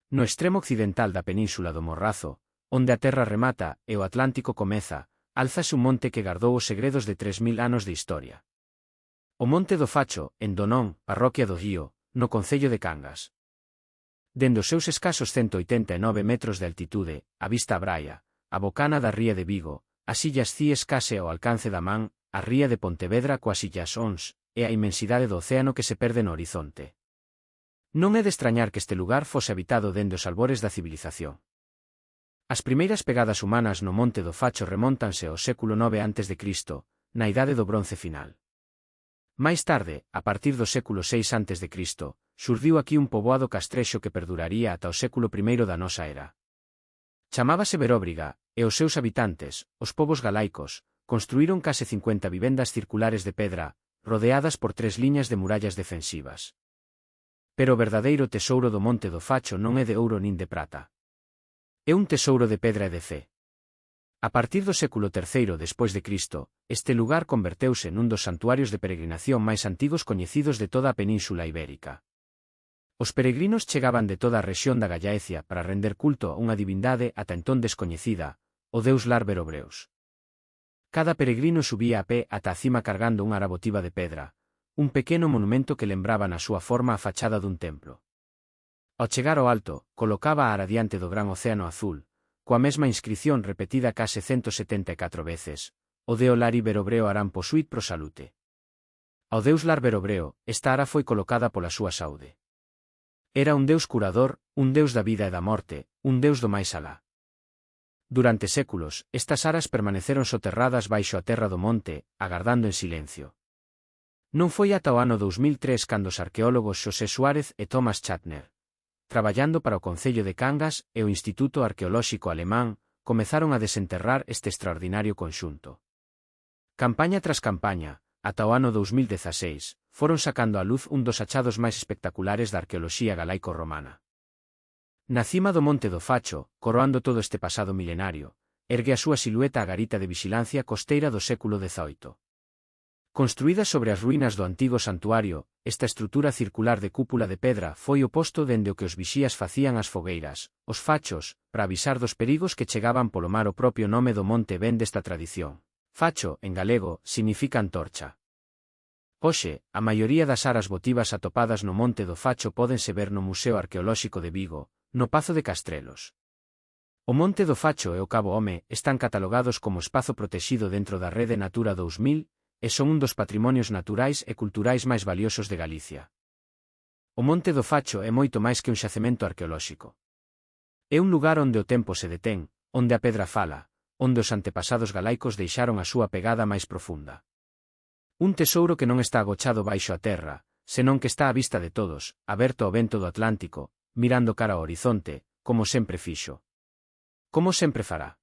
No extremo occidental da península do Morrazo, onde a terra remata e o Atlántico comeza, álzase un monte que gardou os segredos de 3000 anos de historia. O Monte do Facho, en Donón, parroquia do Guío, no concello de Cangas. Dende os seus escasos 189 metros de altitude, a vista a Braia, a bocana da ría de Vigo, as illas Cíes case ao alcance da man, a ría de Pontevedra coas illas Ons, e a inmensidade do océano que se perde no horizonte. Non é de extrañar que este lugar fose habitado dende os albores da civilización. As primeiras pegadas humanas no Monte do Facho remóntanse ao século IX a.C., na Idade do Bronce final. Mais tarde, a partir do século VI a.C., xurdiu aquí un poboado castrexo que perduraría ata o século I da nosa era. Chamábase Beróbriga, e os seus habitantes, os povos galaicos, construíron case 50 vivendas circulares de pedra, rodeadas por 3 liñas de murallas defensivas. Pero o verdadeiro tesouro do Monte do Facho non é de ouro nin de prata. É un tesouro de pedra e de fe. A partir do século III despois de Cristo, este lugar converteuse nun dos santuarios de peregrinación máis antigos coñecidos de toda a Península Ibérica. Os peregrinos chegaban de toda a rexión da Gallaecia para render culto a unha divindade ata entón descoñecida, o deus Lar Berobreus. Cada peregrino subía a pé ata a cima cargando unha arabotiva de pedra, un pequeno monumento que lembraba na súa forma a fachada dun templo. Ao chegar ao alto, colocaba a ara diante do gran océano azul, coa mesma inscrición repetida case 174 veces, o deo Lari Berobreo Aran posuit pro salute. Ao deus Lar Berobreo, esta ara foi colocada pola súa saúde. Era un deus curador, un deus da vida e da morte, un deus do máis alá. Durante séculos, estas aras permaneceron soterradas baixo a terra do monte, agardando en silencio. Non foi ata o ano 2003 cando os arqueólogos Xosé Suárez e Thomas Chatner, traballando para o Concello de Cangas e o Instituto Arqueolóxico Alemán, comezaron a desenterrar este extraordinario conxunto. Campaña tras campaña, ata o ano 2016, foron sacando á luz un dos achados máis espectaculares da arqueoloxía galaico-romana. Na cima do Monte do Facho, coroando todo este pasado milenario, ergue a súa silueta a garita de vixilancia costeira do século XVIII. Construída sobre as ruínas do antigo santuario, esta estrutura circular de cúpula de pedra foi o posto dende o que os vixías facían as fogueiras, os fachos, para avisar dos perigos que chegaban polo mar. O propio nome do monte vén desta tradición. Facho, en galego, significa antorcha. Hoxe, a maioría das aras votivas atopadas no Monte do Facho pódense ver no Museo Arqueolóxico de Vigo, no Pazo de Castrelos. O Monte do Facho e o Cabo Home están catalogados como espazo protexido dentro da Rede Natura 2000, e son un dos patrimonios naturais e culturais máis valiosos de Galicia. O Monte do Facho é moito máis que un xacemento arqueolóxico. É un lugar onde o tempo se detén, onde a pedra fala, onde os antepasados galaicos deixaron a súa pegada máis profunda. Un tesouro que non está agochado baixo a terra, senón que está á vista de todos, aberto ao vento do Atlántico, mirando cara ao horizonte, como sempre fixo. Como sempre fará.